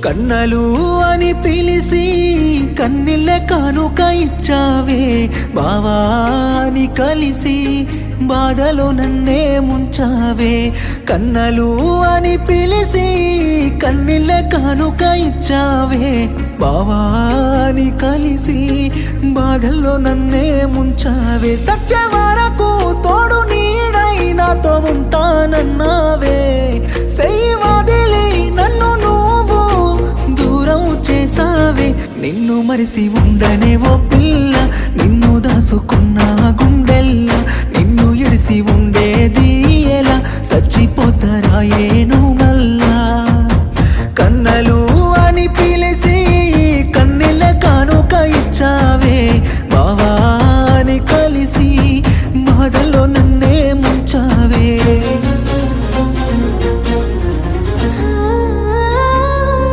కన్నలు అని పిలిసి కన్నీళ్ళ కానుక ఇచ్చావే బావా అని కలిసి బాధలో నన్నే ముంచావే కన్నలు అని పిలిసి కన్నీళ్ళ కానుక ఇచ్చావే బావా అని కలిసి బాధల్లో నన్నే ముంచావే సచ్చే వరకు తోడు నీడై నాతో ఉంటానన్నావే సెయ్యి వదిలి నన్ను నువ్వు దూరం చేసావే నిన్ను మరిసి ఉండనే ఓ పిల్ల నిన్ను దాసుకున్న గుండెల్ల నిన్ను ఇడిసి ఉండేది ఎలా చచ్చిపోతారాయేను మల్లా కన్నలు అని పిలిసి కన్నీళ్ళ కానుక ఇచ్చావే బావా అని కలిసి బాధల్లో నన్నే ముంచావే